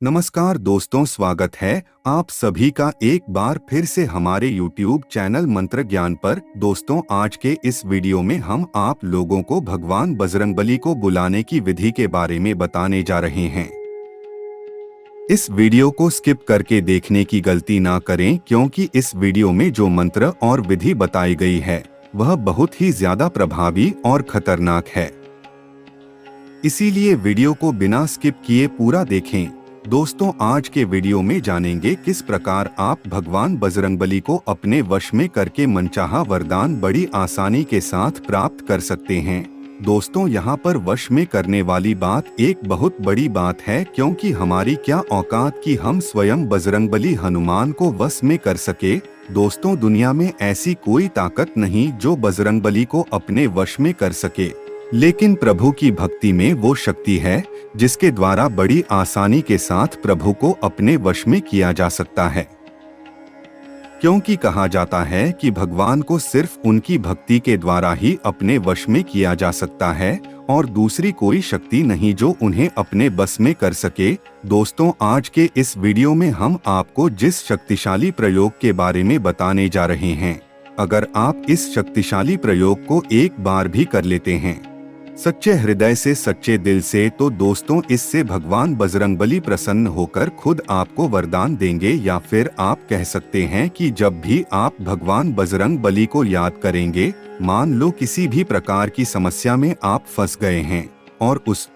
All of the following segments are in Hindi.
नमस्कार दोस्तों, स्वागत है आप सभी का एक बार फिर से हमारे YouTube चैनल मंत्र ज्ञान पर। दोस्तों, आज के इस वीडियो में हम आप लोगों को भगवान बजरंगबली को बुलाने की विधि के बारे में बताने जा रहे हैं। इस वीडियो को स्किप करके देखने की गलती ना करें, क्योंकि इस वीडियो में जो मंत्र और विधि बताई गई है वह बहुत ही ज्यादा प्रभावी और खतरनाक है। इसीलिए वीडियो को बिना स्किप किए पूरा देखें। दोस्तों, आज के वीडियो में जानेंगे किस प्रकार आप भगवान बजरंगबली को अपने वश में करके मनचाहा वरदान बड़ी आसानी के साथ प्राप्त कर सकते हैं। दोस्तों, यहाँ पर वश में करने वाली बात एक बहुत बड़ी बात है, क्योंकि हमारी क्या औकात कि हम स्वयं बजरंगबली हनुमान को वश में कर सके। दोस्तों, दुनिया में ऐसी कोई ताकत नहीं जो बजरंगबली को अपने वश में कर सके, लेकिन प्रभु की भक्ति में वो शक्ति है जिसके द्वारा बड़ी आसानी के साथ प्रभु को अपने वश में किया जा सकता है। क्योंकि कहा जाता है कि भगवान को सिर्फ उनकी भक्ति के द्वारा ही अपने वश में किया जा सकता है और दूसरी कोई शक्ति नहीं जो उन्हें अपने बस में कर सके। दोस्तों, आज के इस वीडियो में हम आपको जिस शक्तिशाली प्रयोग के बारे में बताने जा रहे हैं, अगर आप इस शक्तिशाली प्रयोग को एक बार भी कर लेते हैं सच्चे हृदय से, सच्चे दिल से, तो दोस्तों इससे भगवान बजरंगबली प्रसन्न होकर खुद आपको वरदान देंगे। या फिर आप कह सकते हैं कि जब भी आप भगवान बजरंगबली को याद करेंगे, मान लो किसी भी प्रकार की समस्या में आप फंस गए हैं और उस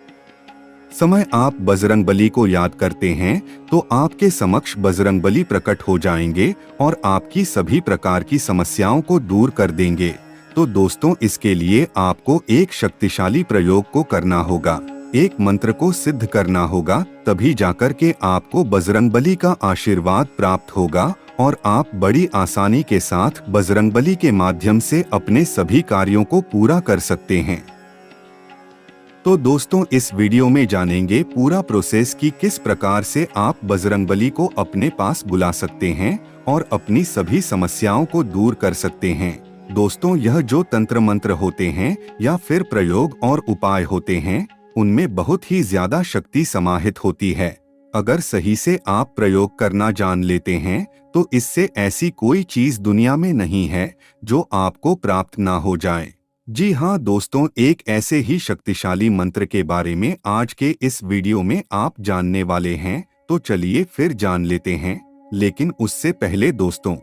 समय आप बजरंगबली को याद करते हैं, तो आपके समक्ष बजरंगबली प्रकट हो जाएंगे और आपकी सभी प्रकार की समस्याओं को दूर कर देंगे। तो दोस्तों, इसके लिए आपको एक शक्तिशाली प्रयोग को करना होगा, एक मंत्र को सिद्ध करना होगा, तभी जाकर के आपको बजरंगबली का आशीर्वाद प्राप्त होगा और आप बड़ी आसानी के साथ बजरंगबली के माध्यम से अपने सभी कार्यों को पूरा कर सकते हैं। तो दोस्तों, इस वीडियो में जानेंगे पूरा प्रोसेस कि किस प्रकार से आप बजरंगबली को अपने पास बुला सकते हैं और अपनी सभी समस्याओं को दूर कर सकते हैं। दोस्तों, यह जो तंत्र मंत्र होते हैं या फिर प्रयोग और उपाय होते हैं, उनमें बहुत ही ज्यादा शक्ति समाहित होती है। अगर सही से आप प्रयोग करना जान लेते हैं तो इससे ऐसी कोई चीज दुनिया में नहीं है जो आपको प्राप्त ना हो जाए। जी हाँ दोस्तों, एक ऐसे ही शक्तिशाली मंत्र के बारे में आज के इस वीडियो में आप जानने वाले हैं। तो चलिए फिर जान लेते हैं, लेकिन उससे पहले दोस्तों,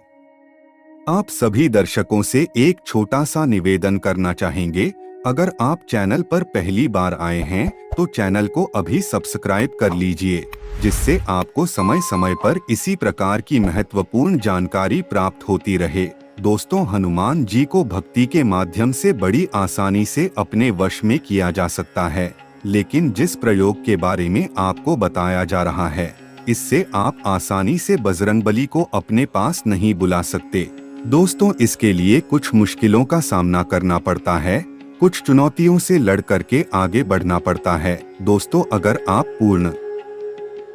आप सभी दर्शकों से एक छोटा सा निवेदन करना चाहेंगे। अगर आप चैनल पर पहली बार आए हैं तो चैनल को अभी सब्सक्राइब कर लीजिए, जिससे आपको समय समय पर इसी प्रकार की महत्वपूर्ण जानकारी प्राप्त होती रहे। दोस्तों, हनुमान जी को भक्ति के माध्यम से बड़ी आसानी से अपने वश में किया जा सकता है, लेकिन जिस प्रयोग के बारे में आपको बताया जा रहा है, इससे आप आसानी से बजरंगबली को अपने पास नहीं बुला सकते। दोस्तों, इसके लिए कुछ मुश्किलों का सामना करना पड़ता है, कुछ चुनौतियों से लड़ करके आगे बढ़ना पड़ता है। दोस्तों, अगर आप पूर्ण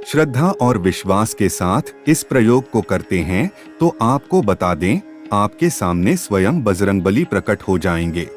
श्रद्धा और विश्वास के साथ इस प्रयोग को करते हैं तो आपको बता दें, आपके सामने स्वयं बजरंगबली प्रकट हो जाएंगे।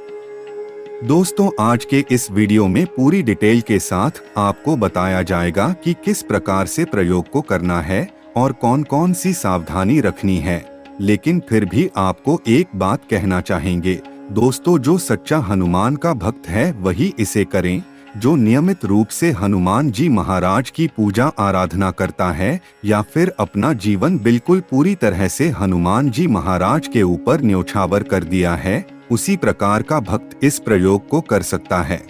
दोस्तों, आज के इस वीडियो में पूरी डिटेल के साथ आपको बताया जाएगा कि किस प्रकार से प्रयोग को करना है और कौन कौन सी सावधानी रखनी है। लेकिन फिर भी आपको एक बात कहना चाहेंगे दोस्तों, जो सच्चा हनुमान का भक्त है वही इसे करें। जो नियमित रूप से हनुमान जी महाराज की पूजा आराधना करता है या फिर अपना जीवन बिल्कुल पूरी तरह से हनुमान जी महाराज के ऊपर न्योछावर कर दिया है, उसी प्रकार का भक्त इस प्रयोग को कर सकता है।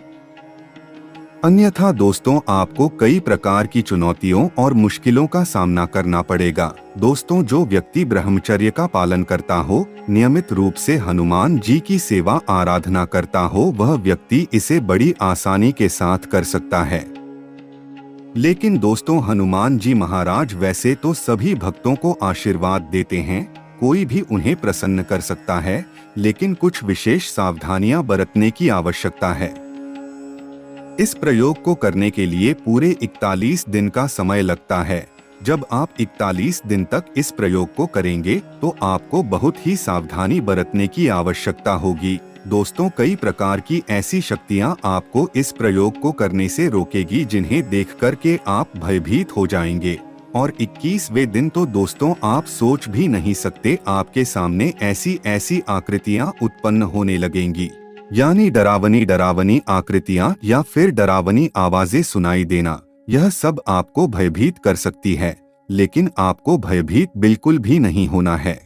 अन्यथा दोस्तों, आपको कई प्रकार की चुनौतियों और मुश्किलों का सामना करना पड़ेगा। दोस्तों, जो व्यक्ति ब्रह्मचर्य का पालन करता हो, नियमित रूप से हनुमान जी की सेवा आराधना करता हो, वह व्यक्ति इसे बड़ी आसानी के साथ कर सकता है। लेकिन दोस्तों, हनुमान जी महाराज वैसे तो सभी भक्तों को आशीर्वाद देते हैं, कोई भी उन्हें प्रसन्न कर सकता है, लेकिन कुछ विशेष सावधानियां बरतने की आवश्यकता है। इस प्रयोग को करने के लिए पूरे 41 दिन का समय लगता है। जब आप 41 दिन तक इस प्रयोग को करेंगे तो आपको बहुत ही सावधानी बरतने की आवश्यकता होगी। दोस्तों, कई प्रकार की ऐसी शक्तियां आपको इस प्रयोग को करने से रोकेगी जिन्हें देख कर के आप भयभीत हो जाएंगे। और 21वें दिन तो दोस्तों आप सोच भी नहीं सकते, आपके सामने ऐसी ऐसी आकृतियां उत्पन्न होने लगेंगी, यानी डरावनी डरावनी आकृतियां या फिर डरावनी आवाजें सुनाई देना। यह सब आपको भयभीत कर सकती है, लेकिन आपको भयभीत बिल्कुल भी नहीं होना है।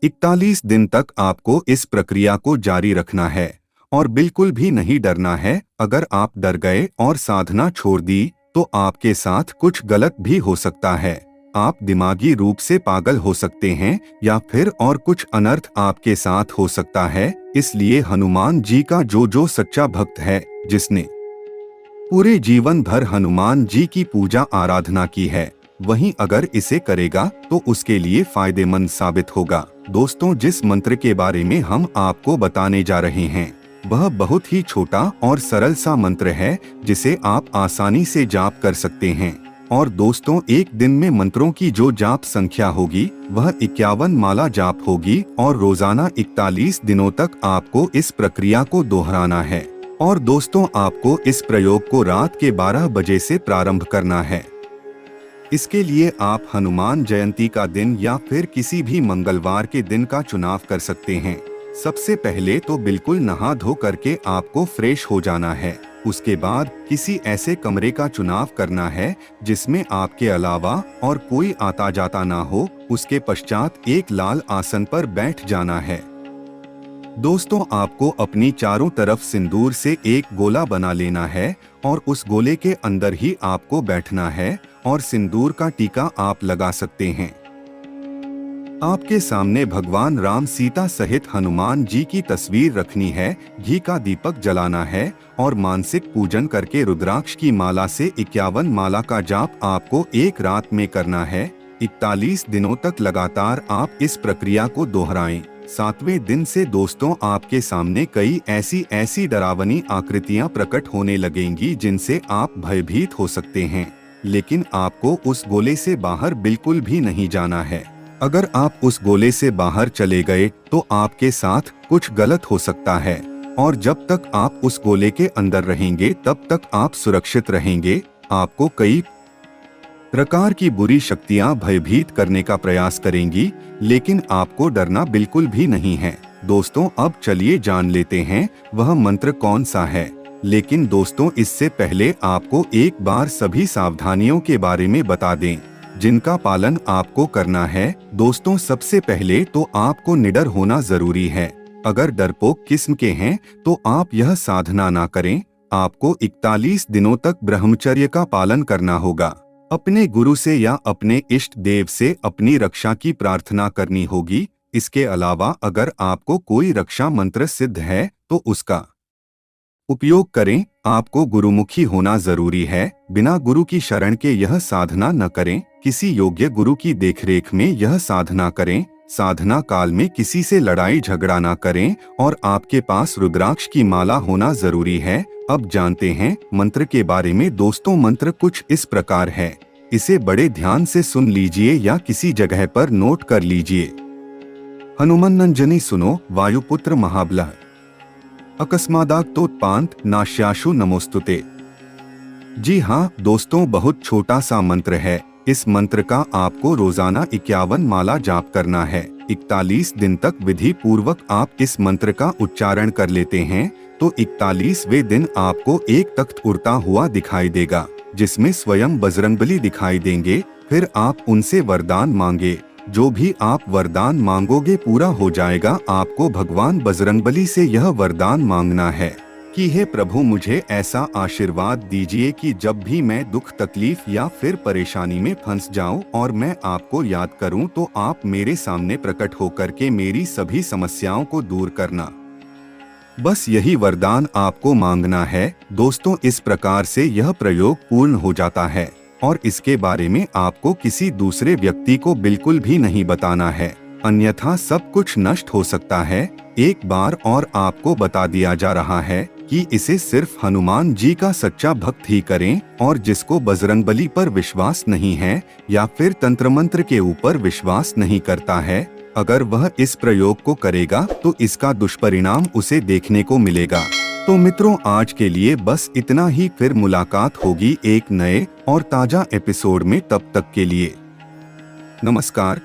41 दिन तक आपको इस प्रक्रिया को जारी रखना है और बिल्कुल भी नहीं डरना है। अगर आप डर गए और साधना छोड़ दी तो आपके साथ कुछ गलत भी हो सकता है। आप दिमागी रूप से पागल हो सकते हैं या फिर और कुछ अनर्थ आपके साथ हो सकता है। इसलिए हनुमान जी का जो सच्चा भक्त है, जिसने पूरे जीवन भर हनुमान जी की पूजा आराधना की है, वहीं अगर इसे करेगा तो उसके लिए फायदेमंद साबित होगा। दोस्तों, जिस मंत्र के बारे में हम आपको बताने जा रहे हैं वह बहुत ही छोटा और सरल सा मंत्र है जिसे आप आसानी से जाप कर सकते हैं। और दोस्तों, एक दिन में मंत्रों की जो जाप संख्या होगी वह 51 माला जाप होगी और रोजाना 41 दिनों तक आपको इस प्रक्रिया को दोहराना है। और दोस्तों, आपको इस प्रयोग को रात के 12 बजे से प्रारंभ करना है। इसके लिए आप हनुमान जयंती का दिन या फिर किसी भी मंगलवार के दिन का चुनाव कर सकते हैं। सबसे पहले तो बिल्कुल नहा धो करके आपको फ्रेश हो जाना है। उसके बाद किसी ऐसे कमरे का चुनाव करना है जिसमें आपके अलावा और कोई आता जाता ना हो। उसके पश्चात एक लाल आसन पर बैठ जाना है। दोस्तों, आपको अपनी चारों तरफ सिंदूर से एक गोला बना लेना है और उस गोले के अंदर ही आपको बैठना है और सिंदूर का टीका आप लगा सकते हैं। आपके सामने भगवान राम, सीता सहित हनुमान जी की तस्वीर रखनी है, घी का दीपक जलाना है और मानसिक पूजन करके रुद्राक्ष की माला से 51 माला का जाप आपको एक रात में करना है। 41 दिनों तक लगातार आप इस प्रक्रिया को दोहराएं। 7वें दिन से दोस्तों आपके सामने कई ऐसी डरावनी आकृतियां प्रकट होने लगेंगी जिनसे आप भयभीत हो सकते हैं, लेकिन आपको उस गोले से बाहर बिल्कुल भी नहीं जाना है। अगर आप उस गोले से बाहर चले गए तो आपके साथ कुछ गलत हो सकता है और जब तक आप उस गोले के अंदर रहेंगे तब तक आप सुरक्षित रहेंगे। आपको कई प्रकार की बुरी शक्तियां भयभीत करने का प्रयास करेंगी, लेकिन आपको डरना बिल्कुल भी नहीं है। दोस्तों, अब चलिए जान लेते हैं वह मंत्र कौन सा है। लेकिन दोस्तों, इससे पहले आपको एक बार सभी सावधानियों के बारे में बता दें जिनका पालन आपको करना है। दोस्तों, सबसे पहले तो आपको निडर होना जरूरी है। अगर डरपोक किस्म के हैं तो आप यह साधना ना करें। आपको 41 दिनों तक ब्रह्मचर्य का पालन करना होगा। अपने गुरु से या अपने इष्ट देव से अपनी रक्षा की प्रार्थना करनी होगी। इसके अलावा अगर आपको कोई रक्षा मंत्र सिद्ध है तो उसका उपयोग करें। आपको गुरुमुखी होना जरूरी है। बिना गुरु की शरण के यह साधना न करें। किसी योग्य गुरु की देखरेख में यह साधना करें। साधना काल में किसी से लड़ाई झगड़ा ना करें और आपके पास रुद्राक्ष की माला होना जरूरी है। अब जानते हैं मंत्र के बारे में। दोस्तों, मंत्र कुछ इस प्रकार है। इसे बड़े ध्यान से सुन लीजिए या किसी जगह पर नोट कर लीजिए। हनुमन्नंजनी सुनो, वायुपुत्र महाबलः अकस्मादाक्तोत्पान्त नाश्याशु नमोस्तुते। जी हाँ दोस्तों, बहुत छोटा सा मंत्र है। इस मंत्र का आपको रोजाना 51 माला जाप करना है। 41 दिन तक विधि पूर्वक आप इस मंत्र का उच्चारण कर लेते हैं तो 41वें दिन आपको एक तख्त उड़ता हुआ दिखाई देगा जिसमें स्वयं बजरंगबली दिखाई देंगे। फिर आप उनसे वरदान मांगे। जो भी आप वरदान मांगोगे पूरा हो जाएगा। आपको भगवान बजरंगबली से यह वरदान मांगना है कि हे प्रभु, मुझे ऐसा आशीर्वाद दीजिए कि जब भी मैं दुख, तकलीफ या फिर परेशानी में फंस जाऊं और मैं आपको याद करूं तो आप मेरे सामने प्रकट होकर के मेरी सभी समस्याओं को दूर करना। बस यही वरदान आपको मांगना है। दोस्तों, इस प्रकार से यह प्रयोग पूर्ण हो जाता है और इसके बारे में आपको किसी दूसरे व्यक्ति को बिल्कुल भी नहीं बताना है, अन्यथा सब कुछ नष्ट हो सकता है। एक बार और आपको बता दिया जा रहा है कि इसे सिर्फ हनुमान जी का सच्चा भक्त ही करें और जिसको बजरंगबली पर विश्वास नहीं है या फिर तंत्र मंत्र के ऊपर विश्वास नहीं करता है अगर वह इस प्रयोग को करेगा तो इसका दुष्परिणाम उसे देखने को मिलेगा। तो मित्रों, आज के लिए बस इतना ही। फिर मुलाकात होगी एक नए और ताजा एपिसोड में। तब तक के लिए नमस्कार।